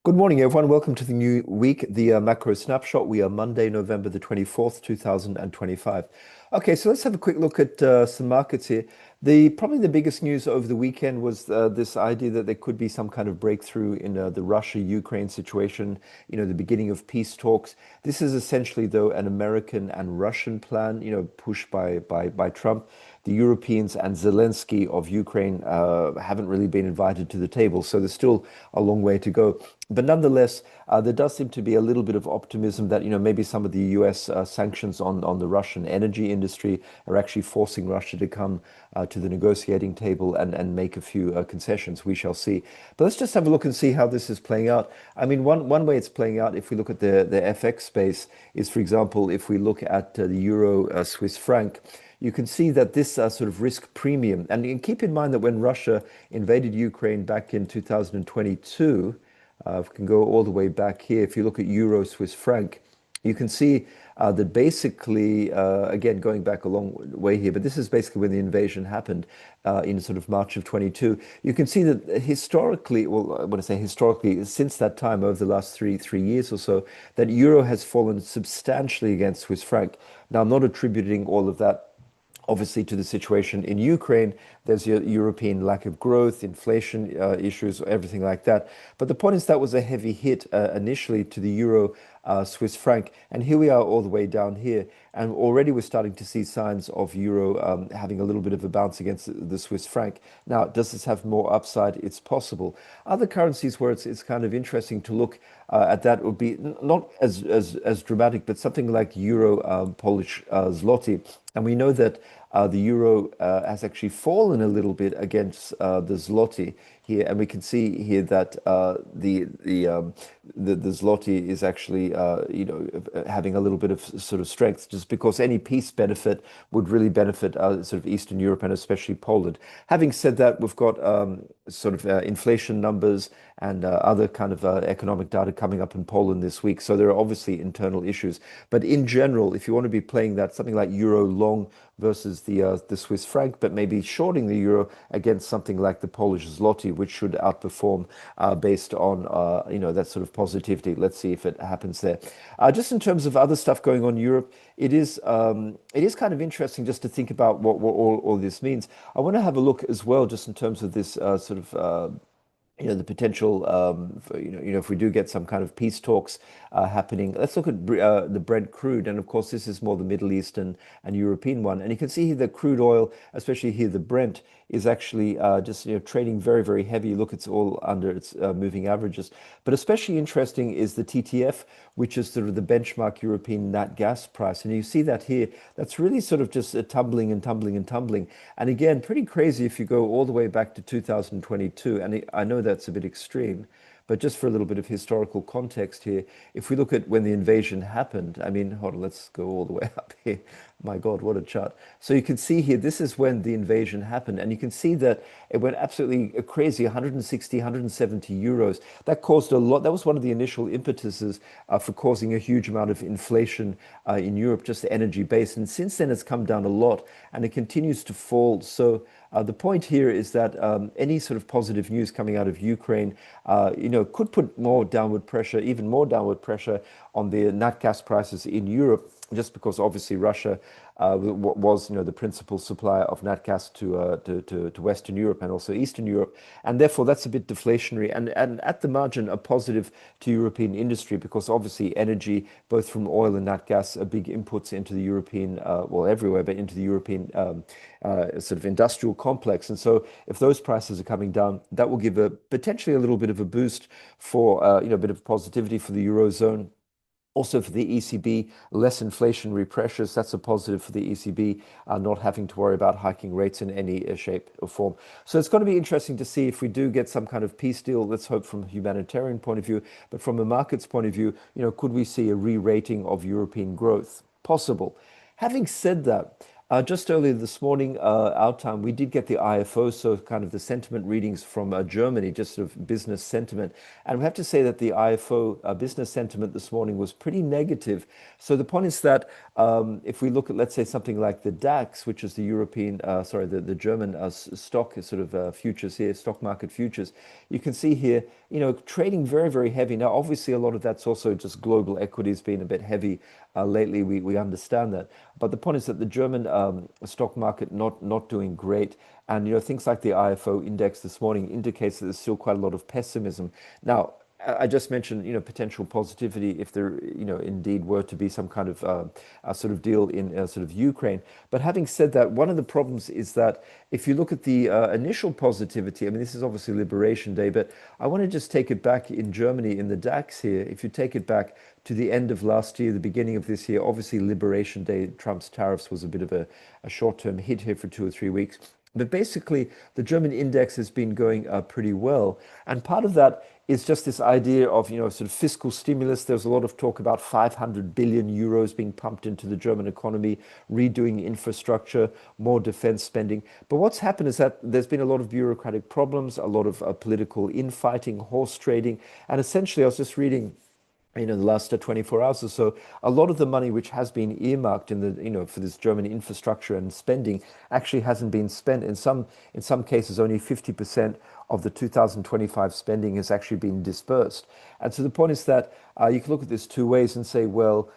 Good morning, everyone. Welcome to the new week, the macro snapshot. We are Monday, November the 24th, 2025. Okay, so let's have a quick look at some markets here. Probably the biggest news over the weekend was this idea that there could be some kind of breakthrough in the Russia-Ukraine situation, the beginning of peace talks. This is essentially, though, an American and Russian plan, pushed by Trump. The Europeans and Zelensky of Ukraine haven't really been invited to the table, so there's still a long way to go. But nonetheless, there does seem to be a little bit of optimism that maybe some of the U.S. Sanctions on the Russian energy industry are actually forcing Russia to come to the negotiating table and make a few concessions. We shall see. But let's just have a look and see how this is playing out. I mean, one way it's playing out, if we look at the FX space, is, for example, if we look at the euro Swiss franc. You can see that this sort of risk premium, and keep in mind that when Russia invaded Ukraine back in 2022, we can go all the way back here. If you look at euro Swiss franc, you can see that basically, again, going back a long way here, but this is basically when the invasion happened in sort of March of 22. You can see that historically, well, I want to say historically, since that time, over the last three years or so, that euro has fallen substantially against Swiss franc. Now, I'm not attributing all of that obviously to the situation in Ukraine. There's European lack of growth, inflation issues, everything like that. But the point is that was a heavy hit initially to the euro Swiss franc. And here we are all the way down here. And already we're starting to see signs of euro having a little bit of a bounce against the Swiss franc. Now, does this have more upside? It's possible. Other currencies where it's kind of interesting to look at that would be not as dramatic, but something like euro Polish zloty. And we know that the euro has actually fallen a little bit against the zloty here, and we can see here that the zloty is actually having a little bit of sort of strength, just because any peace benefit would really benefit sort of Eastern Europe and especially Poland. Having said that, we've got sort of inflation numbers and other kind of economic data coming up in Poland this week. So there are obviously internal issues. But in general, if you want to be playing that, something like euro long versus the Swiss franc, but maybe shorting the euro against something like the Polish zloty, which should outperform based on that sort of positivity. Let's see if it happens there. Just in terms of other stuff going on in Europe, it is kind of interesting just to think about what all this means. I want to have a look as well, just in terms of this sort of the potential for, if we do get some kind of peace talks happening. Let's look at the Brent crude, and of course this is more the Middle Eastern and European one. And you can see here the crude oil, especially here the Brent, is actually just trading very, very heavy. Look, it's all under its moving averages. But especially interesting is the TTF, which is sort of the benchmark European nat gas price. And you see that here, that's really sort of just tumbling and tumbling and tumbling. And again, pretty crazy if you go all the way back to 2022. And I know that's a bit extreme, but just for a little bit of historical context here, if we look at when the invasion happened, I mean, hold on, let's go all the way up here. My God, what a chart. So you can see here, this is when the invasion happened. And you can see that it went absolutely crazy, 160, 170 euros. That caused a lot. That was one of the initial impetuses for causing a huge amount of inflation in Europe, just the energy base. And since then, it's come down a lot and it continues to fall. So the point here is that any sort of positive news coming out of Ukraine, could put more downward pressure, even more downward pressure on the nat gas prices in Europe, just because obviously Russia was, the principal supplier of nat gas to Western Europe and also Eastern Europe, and therefore that's a bit deflationary and at the margin a positive to European industry, because obviously energy, both from oil and nat gas, are big inputs into the European, well, everywhere, but into the European sort of industrial complex. And so if those prices are coming down, that will give potentially a little bit of a boost for a bit of positivity for the Eurozone. Also for the ECB, less inflationary pressures. That's a positive for the ECB, not having to worry about hiking rates in any shape or form. So it's going to be interesting to see if we do get some kind of peace deal. Let's hope from a humanitarian point of view, but from a market's point of view, could we see a re-rating of European growth? Possible. Having said that, Just earlier this morning, our time, we did get the IFO, so kind of the sentiment readings from Germany, just sort of business sentiment. And we have to say that the IFO business sentiment this morning was pretty negative. So the point is that if we look at, let's say, something like the DAX, which is the European, sorry, the German stock sort of futures here, stock market futures, you can see here, trading very, very heavy. Now, obviously, a lot of that's also just global equities being a bit heavy lately. We understand that. But the point is that the German stock market not doing great. And things like the IFO index this morning indicates that there's still quite a lot of pessimism. Now, I just mentioned, potential positivity if there, indeed were to be some kind of a sort of deal in sort of Ukraine. But having said that, one of the problems is that if you look at the initial positivity, I mean, this is obviously Liberation Day, but I want to just take it back in Germany in the DAX here. If you take it back to the end of last year, the beginning of this year, obviously Liberation Day, Trump's tariffs was a bit of a short-term hit here for 2 or 3 weeks. But basically, the German index has been going pretty well. And part of that is just this idea of, sort of fiscal stimulus. There's a lot of talk about 500 billion euros being pumped into the German economy, redoing infrastructure, more defense spending. But what's happened is that there's been a lot of bureaucratic problems, a lot of political infighting, horse trading. And essentially, I was just reading the last 24 hours or so, a lot of the money which has been earmarked in the, for this German infrastructure and spending actually hasn't been spent. In some cases, only 50% of the 2025 spending has actually been dispersed. And so the point is that you can look at this two ways and say, well,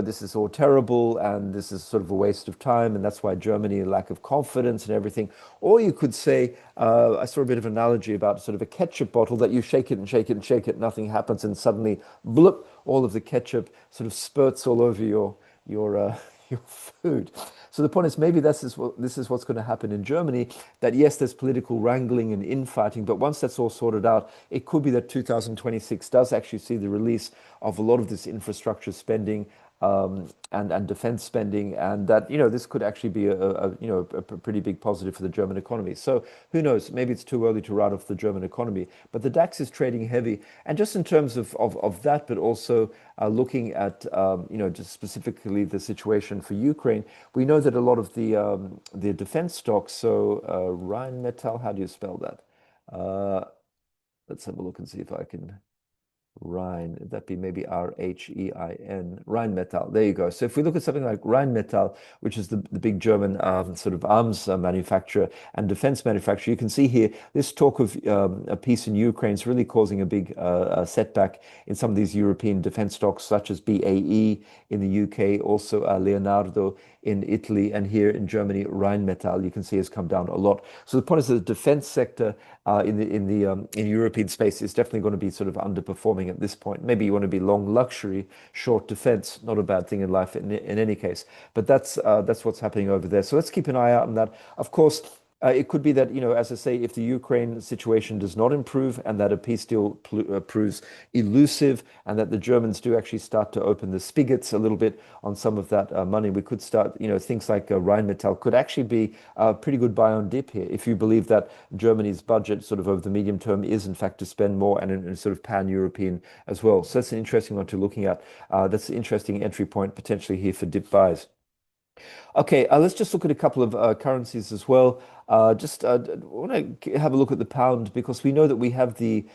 this is all terrible and this is sort of a waste of time, and that's why Germany, lack of confidence and everything. Or you could say, I saw a bit of analogy about sort of a ketchup bottle that you shake it and shake it and shake it, nothing happens, and suddenly, bloop, all of the ketchup sort of spurts all over your your food. So the point is maybe this is what's going to happen in Germany, that yes, there's political wrangling and infighting, but once that's all sorted out, it could be that 2026 does actually see the release of a lot of this infrastructure spending, and defense spending, and that this could actually be a pretty big positive for the German economy. So who knows? Maybe it's too early to write off the German economy, but the DAX is trading heavy, and just in terms of that, but also looking at just specifically the situation for Ukraine, we know that a lot of the defense stocks. So Rheinmetall, how do you spell that? Uh, let's have a look and see if I can. Rhine, that'd be maybe Rhein, Rheinmetall. There you go. So if we look at something like Rheinmetall, which is the big German sort of arms manufacturer and defense manufacturer, you can see here this talk of a peace in Ukraine is really causing a big setback in some of these European defense stocks, such as BAE in the UK, also Leonardo in Italy, and here in Germany, Rheinmetall, you can see has come down a lot. So the point is that the defense sector in European space is definitely going to be sort of underperforming at this point. Maybe you want to be long luxury, short defense, not a bad thing in life in any case. But that's what's happening over there. So let's keep an eye out on that. Of course, it could be that, as I say, if the Ukraine situation does not improve and that a peace deal proves elusive and that the Germans do actually start to open the spigots a little bit on some of that money, we could start, things like Rheinmetall could actually be a pretty good buy on dip here if you believe that Germany's budget sort of over the medium term is in fact to spend more and sort of pan-European as well. So that's an interesting one to looking at. That's an interesting entry point potentially here for dip buys. Okay, let's just look at a couple of currencies as well. Just want to have a look at the pound because we know that we have the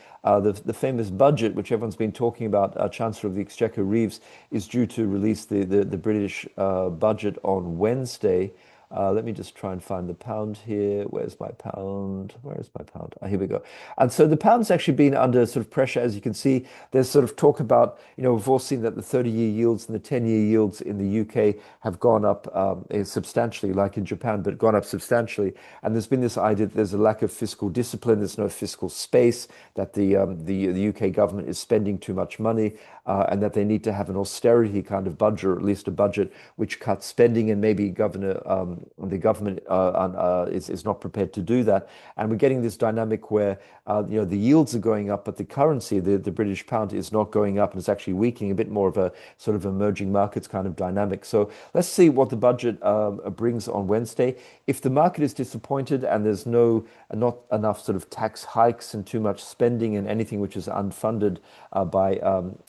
famous budget, which everyone's been talking about. Chancellor of the Exchequer Reeves is due to release the British budget on Wednesday. Let me just try and find the pound here. Where's my pound? Where is my pound? Here we go. And so the pound's actually been under sort of pressure, as you can see. There's sort of talk about, we've all seen that the 30-year yields and the 10-year yields in the UK have gone up substantially, like in Japan, but gone up substantially. And there's been this idea that there's a lack of fiscal discipline, there's no fiscal space, that the UK government is spending too much money, and that they need to have an austerity kind of budget, or at least a budget which cuts spending, and maybe Governor the government is not prepared to do that, and we're getting this dynamic where the yields are going up, but the currency, the British pound, is not going up and it's actually weakening, a bit more of a sort of emerging markets kind of dynamic. So let's see what the budget brings on Wednesday. If the market is disappointed and there's not enough sort of tax hikes and too much spending and anything which is unfunded by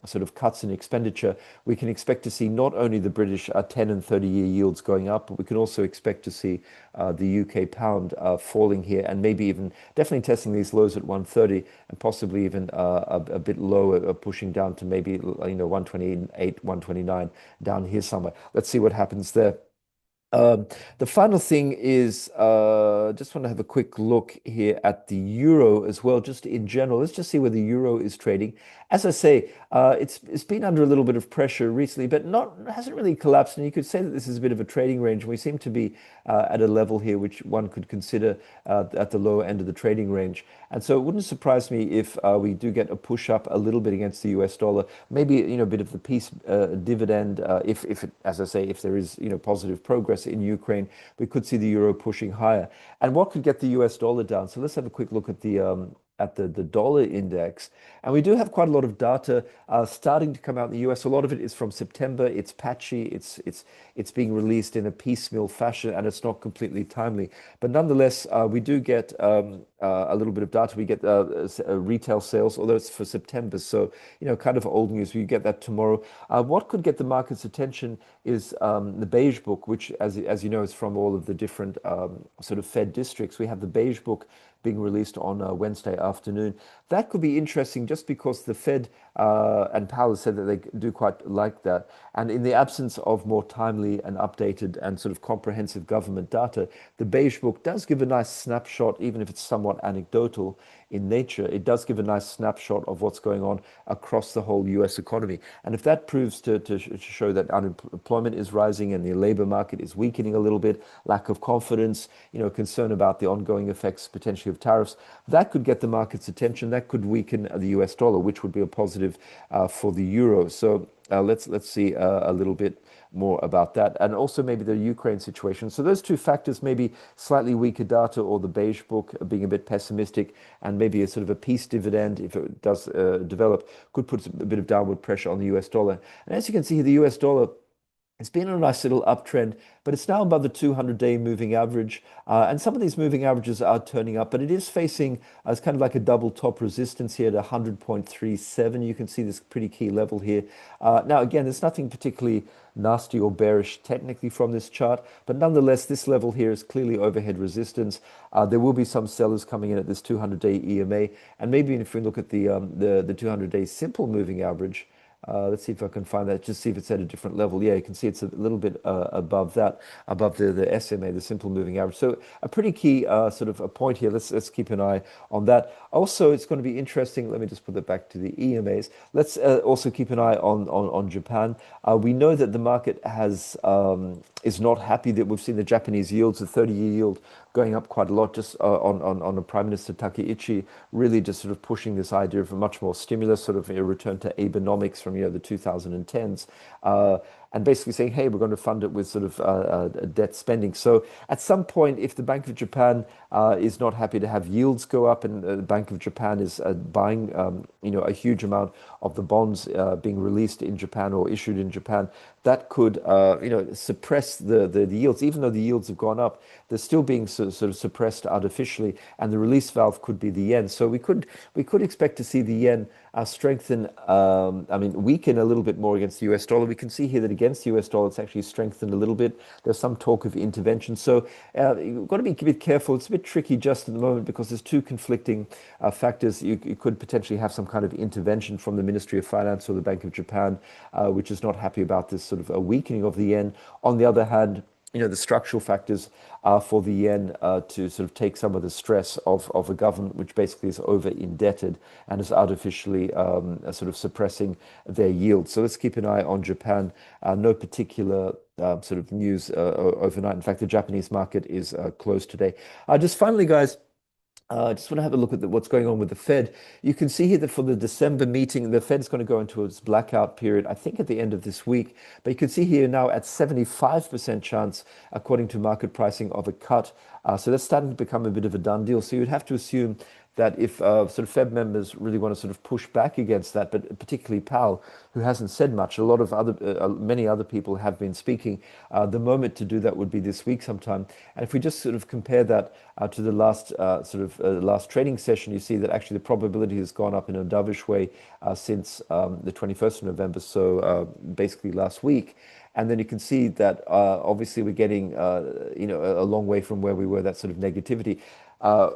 sort of cuts in expenditure, we can expect to see not only the British 10 and 30-year yields going up, but we can also expect to see the UK pound falling here and maybe even definitely testing these lows at 130 and possibly even a bit lower, pushing down to maybe 128, 129 down here somewhere. Let's see what happens there. The final thing is just want to have a quick look here at the euro as well, just in general. Let's just see where the euro is trading. As I say, it's been under a little bit of pressure recently, but hasn't really collapsed. And you could say that this is a bit of a trading range. We seem to be at a level here which one could consider at the lower end of the trading range. And so it wouldn't surprise me if we do get a push up a little bit against the US dollar, maybe a bit of the peace dividend. If it, as I say, if there is positive progress in Ukraine, we could see the euro pushing higher. And what could get the US dollar down? So let's have a quick look at the dollar index. And we do have quite a lot of data starting to come out in the US. A lot of it is from September. It's patchy. It's being released in a piecemeal fashion, and it's not completely timely. But nonetheless, we do get a little bit of data. We get retail sales, although it's for September. So, kind of old news. We get that tomorrow. What could get the market's attention is the Beige Book, which, as you know, is from all of the different sort of Fed districts. We have the Beige Book being released on Wednesday afternoon. That could be interesting just because the Fed and Powell said that they do quite like that. And in the absence of more timely and updated and sort of comprehensive government data, the Beige Book does give a nice snapshot, even if it's somewhat anecdotal in nature. It does give a nice snapshot of what's going on across the whole US economy. And if that proves to show that unemployment is rising and the labor market is weakening a little bit, lack of confidence, concern about the ongoing effects potentially of tariffs, that could get the market's attention. That could weaken the US dollar, which would be a positive for the euro. So let's see a little bit more about that, and also maybe the Ukraine situation. So those two factors, maybe slightly weaker data or the Beige Book being a bit pessimistic, and maybe a sort of a peace dividend, if it does develop, could put a bit of downward pressure on the US dollar. And as you can see, the US dollar, it's been on a nice little uptrend, but it's now above the 200-day moving average. And some of these moving averages are turning up, but it is facing as kind of like a double top resistance here at 100.37. You can see this pretty key level here. Now, again, there's nothing particularly nasty or bearish technically from this chart, but nonetheless, this level here is clearly overhead resistance. There will be some sellers coming in at this 200-day EMA, and maybe if we look at the 200-day simple moving average. Let's see if I can find that, just see if it's at a different level. Yeah, you can see it's a little bit above that, above the SMA, the simple moving average. So a pretty key sort of a point here. Let's keep an eye on that. Also, it's going to be interesting. Let me just put that back to the EMAs. Let's also keep an eye on Japan. We know that the market is not happy that we've seen the Japanese yields, the 30-year yield, going up quite a lot, just on a Prime Minister Takaichi really just sort of pushing this idea of a much more stimulus, sort of a return to Abenomics from the 2010s, and basically saying, hey, we're going to fund it with sort of debt spending. So at some point, if the Bank of Japan is not happy to have yields go up, and the Bank of Japan is buying a huge amount of the bonds being released in Japan or issued in Japan, that could suppress the yields. Even though the yields have gone up, they're still being sort of suppressed artificially, and the release valve could be the yen. So we could expect to see the yen strengthen, weaken a little bit more against the US dollar. We can see here that against the US dollar, it's actually strengthened a little bit. There's some talk of intervention. So you've got to be a bit careful. It's a bit tricky just at the moment because there's two conflicting factors. You could potentially have some kind of intervention from the Ministry of Finance or the Bank of Japan, which is not happy about this sort of a weakening of the yen. On the other hand, the structural factors are for the yen to sort of take some of the stress of a government which basically is over indebted and is artificially sort of suppressing their yield. So let's keep an eye on Japan. No particular sort of news overnight. In fact, the Japanese market is closed today. Just finally, guys, I just want to have a look at what's going on with the Fed. You can see here that for the December meeting, the Fed's going to go into its blackout period, I think at the end of this week. But you can see here now at 75% chance, according to market pricing, of a cut. So that's starting to become a bit of a done deal. So you'd have to assume that if sort of Fed members really want to sort of push back against that, but particularly Powell, who hasn't said much, a lot of many other people have been speaking. The moment to do that would be this week sometime. And if we just sort of compare that to the last last trading session, you see that actually the probability has gone up in a dovish way since the 21st of November, so basically last week. And then you can see that obviously we're getting a long way from where we were, that sort of negativity,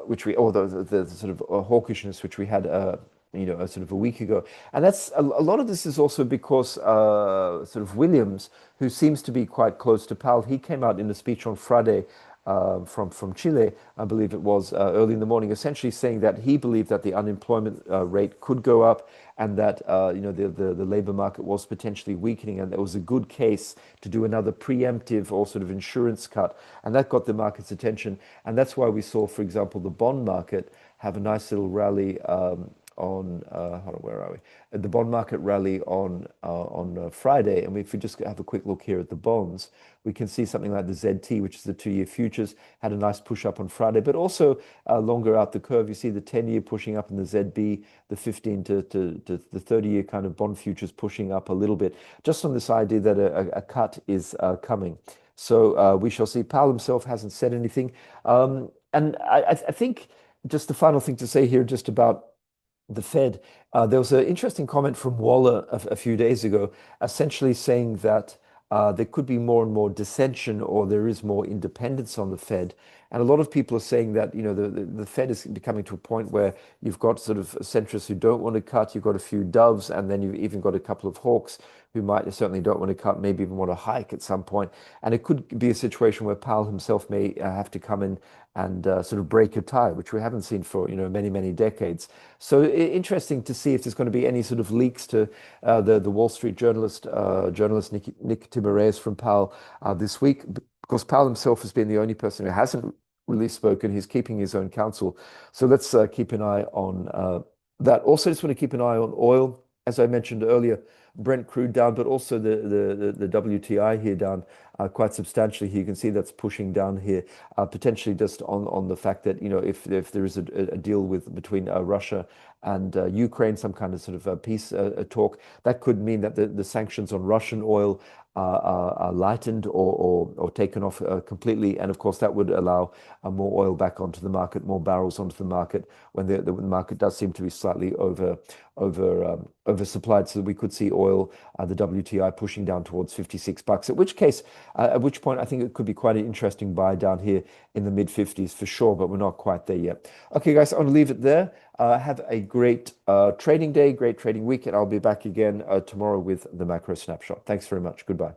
which we, or the sort of hawkishness which we had a sort of a week ago. And that's a lot of this is also because sort of Williams, who seems to be quite close to Powell, he came out in a speech on Friday from Chile, I believe it was, early in the morning, essentially saying that he believed that the unemployment rate could go up and that the labor market was potentially weakening, and there was a good case to do another preemptive or sort of insurance cut, and that got the market's attention, and that's why we saw, for example, the bond market have a nice little rally on hold on, where are we? The bond market rally on Friday, and if we just have a quick look here at the bonds, we can see something like the ZT, which is the 2-year futures, had a nice push up on Friday, but also longer out the curve. You see the 10-year pushing up in the ZB, the 15 to the 30-year kind of bond futures pushing up a little bit, just on this idea that a cut is coming. So we shall see. Powell himself hasn't said anything, and I think just the final thing to say here, just about the Fed. There was an interesting comment from Waller a few days ago, essentially saying that there could be more and more dissension, or there is more independence on the Fed. And a lot of people are saying that, the Fed is becoming to a point where you've got sort of centrists who don't want to cut, you've got a few doves, and then you've even got a couple of hawks who might certainly don't want to cut, maybe even want to hike at some point. And it could be a situation where Powell himself may have to come in and sort of break a tie, which we haven't seen for many, many decades. So interesting to see if there's going to be any sort of leaks to the Wall Street journalist Nick Timiraos from Powell this week, because Powell himself has been the only person who hasn't really spoken. He's keeping his own counsel. So let's keep an eye on that. Also, just want to keep an eye on oil. As I mentioned earlier, Brent crude down, but also the WTI here down quite substantially. Here you can see that's pushing down here, potentially just on the fact that if there is a deal between Russia and Ukraine, some kind of sort of peace talk, that could mean that the sanctions on Russian oil are lightened or taken off completely, and of course that would allow more oil back onto the market, more barrels onto the market when the market does seem to be slightly oversupplied. So we could see oil, the WTI pushing down towards $56. At which point I think it could be quite an interesting buy down here in the mid 50s for sure, but we're not quite there yet. Okay, guys, I'm going to leave it there. Have a great trading day, great trading week, and I'll be back again tomorrow with the macro snapshot. Thanks very much. Goodbye.